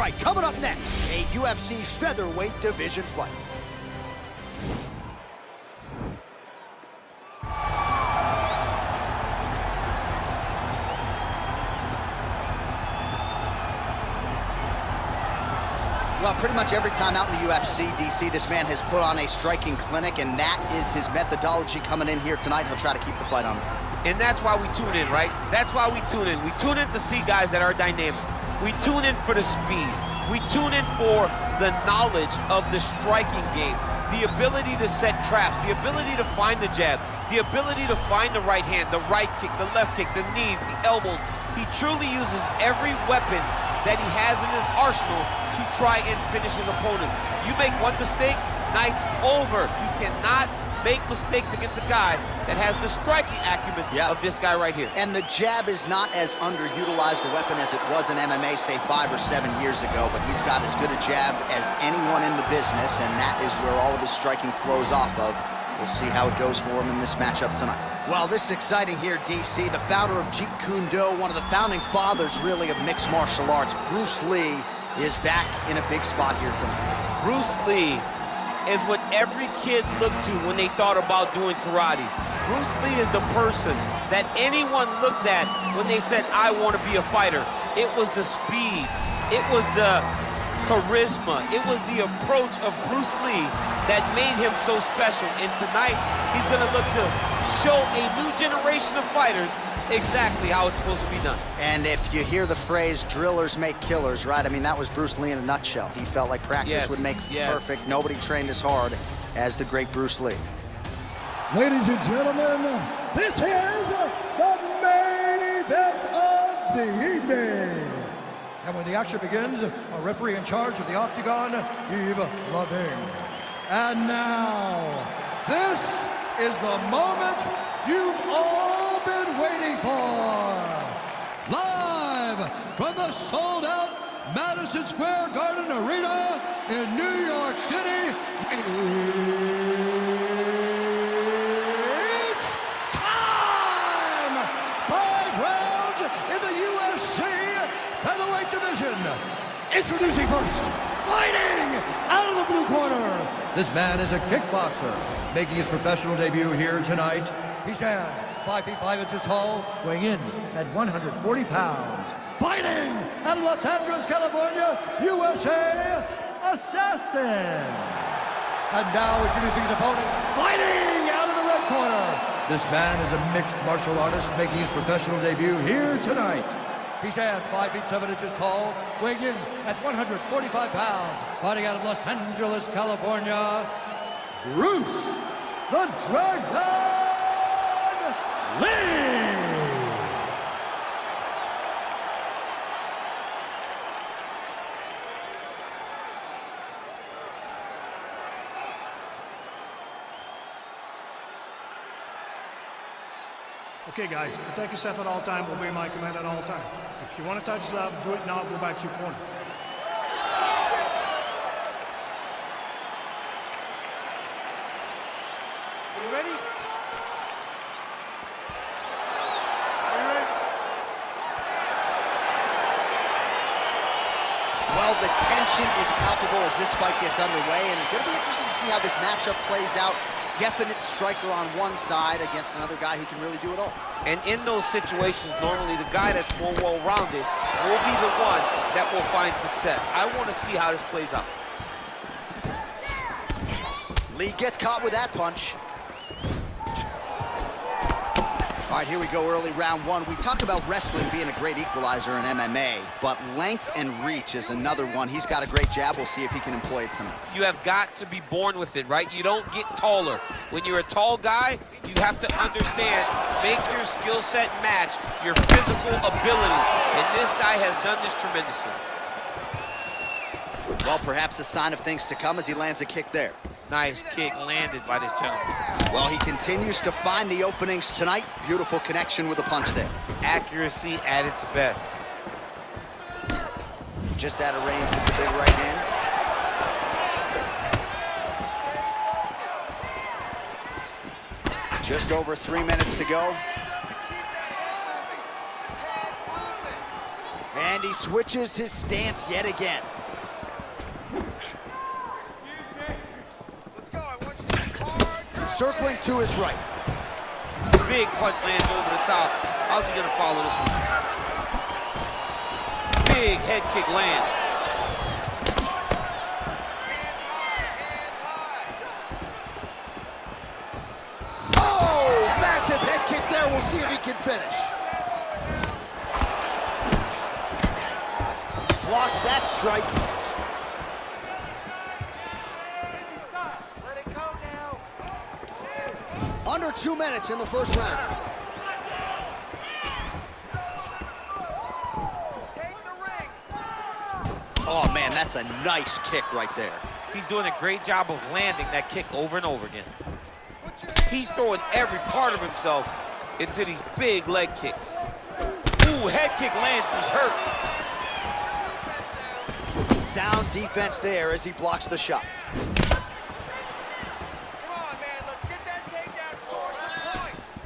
right, coming up next, a UFC featherweight division fight. Well, pretty much every time out in the UFC, DC, this man has put on a striking clinic, and that is his methodology coming in here tonight. He'll try to keep the fight on the feet. And that's why we tune in, right? That's why we tune in. We tune in to see guys that are dynamic. We tune in for the speed. We tune in for the knowledge of the striking game, the ability to set traps, the ability to find the jab, the ability to find the right hand, the right kick, the left kick, the knees, the elbows. He truly uses every weapon that he has in his arsenal to try and finish his opponents. You make one mistake, night's over. You cannot make mistakes against a guy that has the striking acumen of this guy right here. And the jab is not as underutilized a weapon as it was in MMA, say 5 or 7 years ago, but he's got as good a jab as anyone in the business, and that is where all of his striking flows off of. We'll see how it goes for him in this matchup tonight. Well, this is exciting here, DC. The founder of Jeet Kune Do, one of the founding fathers, really, of mixed martial arts, Bruce Lee, is back in a big spot here tonight. Bruce Lee is what every kid looked to when they thought about doing karate. Bruce Lee is the person that anyone looked at when they said, I want to be a fighter. It was the speed. It was the charisma. It was the approach of Bruce Lee that made him so special. And tonight, he's going to look to show a new generation of fighters exactly how it's supposed to be done. And if you hear the phrase, drillers make killers, right? I mean, that was Bruce Lee in a nutshell. He felt like practice would make perfect. Nobody trained as hard as the great Bruce Lee. Ladies and gentlemen, this is the main event of the evening. And when the action begins, a referee in charge of the Octagon, Yves Lavigne. And now, this is the moment you've all been waiting for. Live from the sold-out Madison Square Garden Arena in New York City, it's time! 5 rounds in the UFC featherweight division. Introducing first, fighting out of the blue corner. This man is a kickboxer, making his professional debut here tonight. He stands 5 feet 5 inches tall, weighing in at 140 pounds. Fighting out of Los Angeles, California, USA, Assassin. And now introducing his opponent, fighting out of the red corner. This man is a mixed martial artist, making his professional debut here tonight. He stands 5 feet 7 inches tall, weighing in at 145 pounds. Fighting out of Los Angeles, California, Bruce the Dragon Lee! Okay, guys, protect yourself at all time, obey my command at all time. If you want to touch love, do it now, go back to your corner. Are you ready? Are you ready? Well, the tension is palpable as this fight gets underway, and it's going to be interesting to see how this matchup plays out. Definite striker on one side against another guy who can really do it all. And in those situations, normally the guy that's more well-rounded will be the one that will find success. I want to see how this plays out. Lee gets caught with that punch. All right, here we go, early round one. We talk about wrestling being a great equalizer in MMA, but length and reach is another one. He's got a great jab. We'll see if he can employ it tonight. You have got to be born with it, right? You don't get taller. When you're a tall guy, you have to understand, make your skill set match your physical abilities. And this guy has done this tremendously. Well, perhaps a sign of things to come as he lands a kick there. Nice kick landed by this gentleman. Well, he continues to find the openings tonight. Beautiful connection with a punch there. Accuracy at its best. Just out of range with the big right hand. Just over 3 minutes to go. And he switches his stance yet again. Let's go. I want you to hit hard. Circling to his right. Big punch lands over the south. How's he gonna follow this one? Big head kick lands. Hands high. Oh, massive head kick there. We'll see if he can finish. Blocks that strike. Let it go now. Under 2 minutes in the first round. Take the ring. Oh, man, that's a nice kick right there. He's doing a great job of landing that kick over and over again. Put your hands He's up. throwing every part of himself into these big leg kicks. Ooh, head kick lands, he's hurt. Sound defense there as he blocks the shot. Come on, man. Let's get that takedown. Score some points.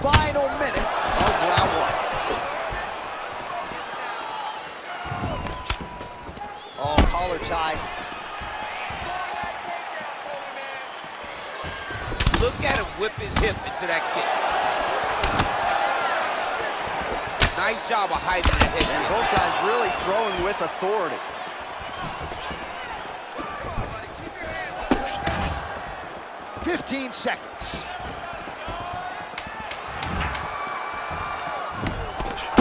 Final minute of round one. Let's focus now. Oh, collar tie. Score that takedown for me, man. Look at him whip his hip into that kick. Nice job of hiding that head And kick. both guys really throwing with authority. Come on, buddy. Keep your hands up. 15 seconds.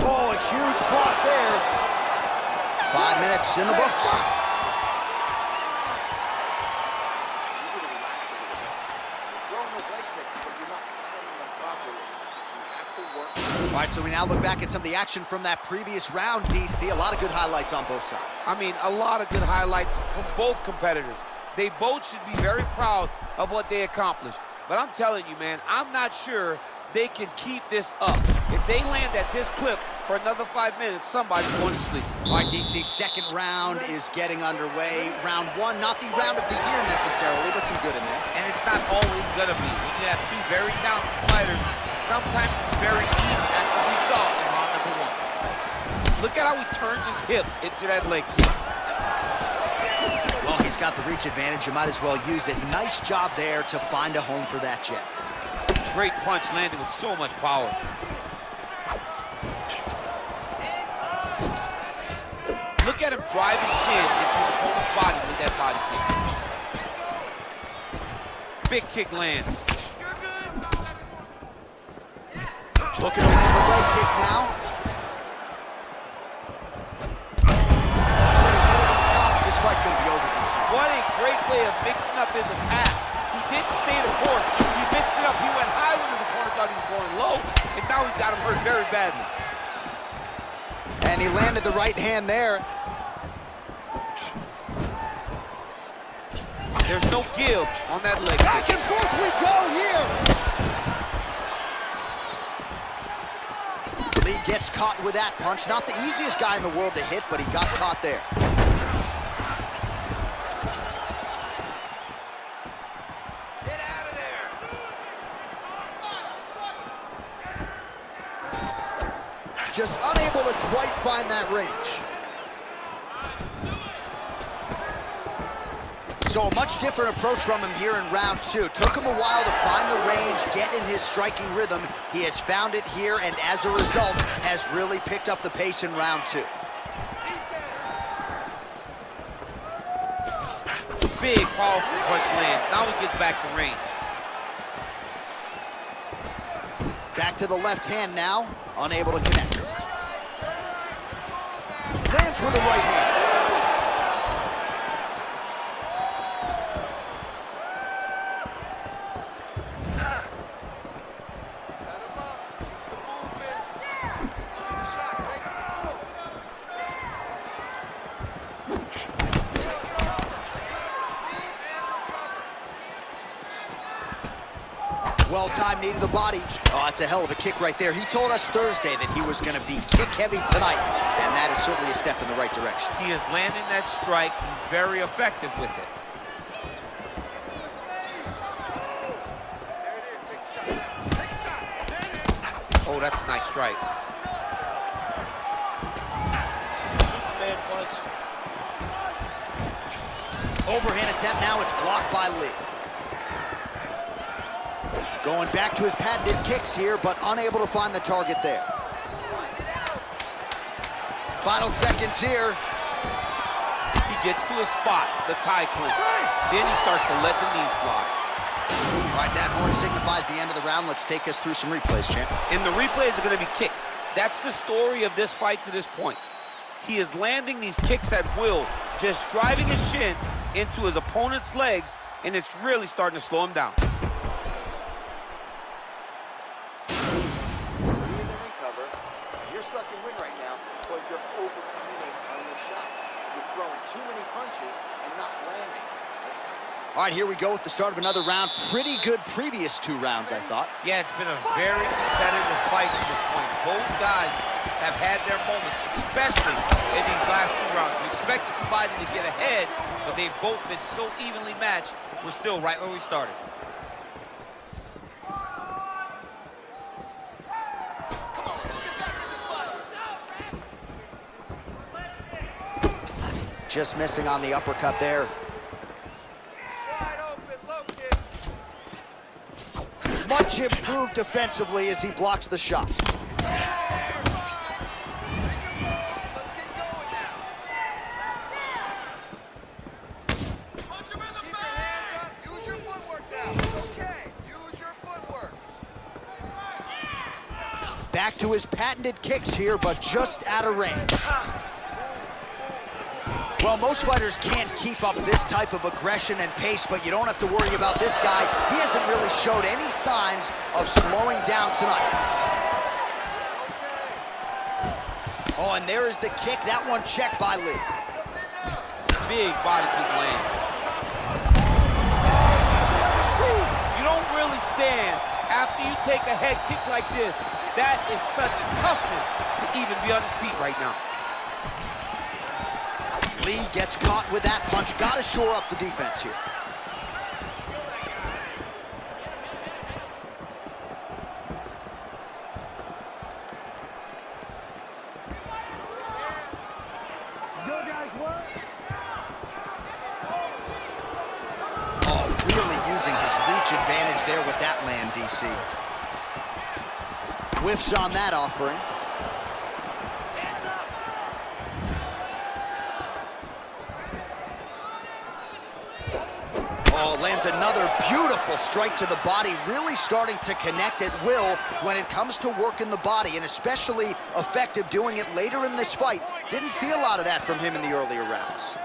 Oh, a huge block there. 5 minutes in the books. All right, so we now look back at some of the action from that previous round, DC. A lot of good highlights on both sides. I mean, a lot of good highlights from both competitors. They both should be very proud of what they accomplished. But I'm telling you, man, I'm not sure they can keep this up. If they land at this clip for another 5 minutes, somebody's going to sleep. All right, DC, second round is getting underway. Round one, not the round of the year necessarily, but some good in there. And it's not always going to be. When you have two very talented fighters, sometimes it's very even. That's what we saw in round number one. Look at how he turns his hip into that leg kick. Well, he's got the reach advantage. You might as well use it. Nice job there to find a home for that jab. Great punch landed with so much power. Look at him drive his shin into his opponent's body with that body kick. Big kick lands. Looking to land the leg kick now. This fight's going to be over, DC. What a great way of mixing up his attack. He didn't stay the course. He mixed it up. He went high when his opponent thought he was going low, and now he's got him hurt very badly. And he landed the right hand there. There's no give on that leg Back kick. and forth we go here. Lee gets caught with that punch. Not the easiest guy in the world to hit, but he got caught there. Get out of there. Just unable to quite find that range. So a much different approach from him here in round two. Took him a while to find the range, get in his striking rhythm. He has found it here, and as a result, has really picked up the pace in round two. Big, powerful punch lands. Now he gets back to range. Back to the left hand now, unable to connect. Lands with the right hand. Set him up. Keep the movement. See the shot. Take it. Well-timed knee to the body. Oh, that's a hell of a kick right there. He told us Thursday that he was going to be kick-heavy tonight, and that is certainly a step in the right direction. He is landing that strike. He's very effective with it. There it is. Take the shot. Take the shot. There it is. Oh, that's a nice strike. overhand punch. Overhand attempt now, it's blocked by Lee. Going back to his patented kicks here, but unable to find the target there. Final seconds here. He gets to a spot, the tie clinch. Then he starts to let the knees fly. All right, that horn signifies the end of the round. Let's take us through some replays, champ. And the replays are going to be kicks. That's the story of this fight to this point. He is landing these kicks at will, just driving his shin into his opponent's legs, and it's really starting to slow him down. You're sucking wind right now because you're overcommitting on your shots. You're throwing too many punches and not landing. All right, here we go with the start of another round. Pretty good previous 2 rounds, I thought. Yeah, it's been a very competitive fight at this point. Both guys have had their moments, especially in these last 2 rounds. You expected somebody to get ahead, but they've both been so evenly matched. We're still right where we started. Just missing on the uppercut there. Wide open, low kick. Much improved defensively as he blocks the shot. Let's get going now. Punch him in the Keep your hands up. Use your footwork now. It's okay. Use your footwork. Back to his patented kicks here, but just out of range. Well, most fighters can't keep up this type of aggression and pace, but you don't have to worry about this guy. He hasn't really showed any signs of slowing down tonight. Oh, and there is the kick. That one checked by Lee. Big body kick land. You don't really stand after you take a head kick like this. That is such toughness to even be on his feet right now. Lee gets caught with that punch. Got to shore up the defense here. Oh, really using his reach advantage there with that land, DC. Whiffs on that offering. Oh, lands another beautiful strike to the body, really starting to connect at will when it comes to working the body, and especially effective doing it later in this fight. Didn't see a lot of that from him in the earlier rounds.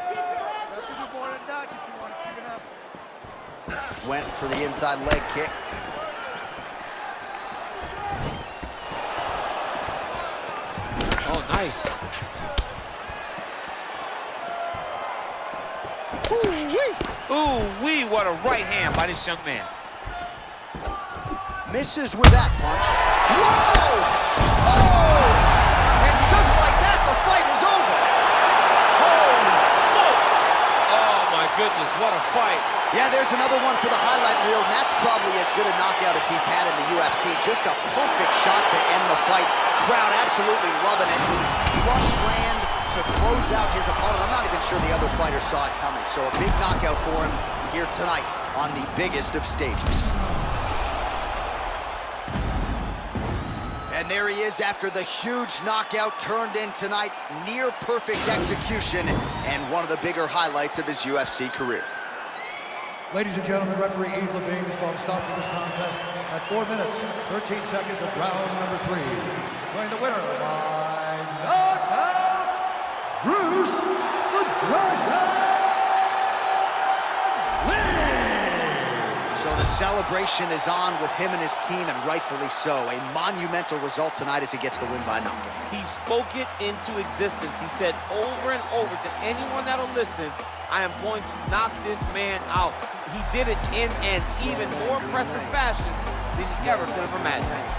Went for the inside leg kick. Oh, nice. Ooh-wee, what a right hand by this young man. Misses with that punch. Whoa! Oh! And just like that, the fight is over. Holy smokes! Oh, my goodness, what a fight. Yeah, there's another one for the highlight reel, and that's probably as good a knockout as he's had in the UFC. Just a perfect shot to end the fight. Crowd absolutely loving it. Flush land to close out his opponent. I'm not even sure the other fighter saw it coming. So a big knockout for him here tonight on the biggest of stages. And there he is after the huge knockout turned in tonight. Near perfect execution and one of the bigger highlights of his UFC career. Ladies and gentlemen, referee Yves Levine is going to stop to this contest at 4 minutes, 13 seconds of round number 3. Going the winner by knockout, Bruce the Dragon Lee! So the celebration is on with him and his team, and rightfully so. A monumental result tonight as he gets the win by knockout. He spoke it into existence. He said over and over to anyone that'll listen, I am going to knock this man out. He did it in an even more impressive fashion than he ever could have imagined.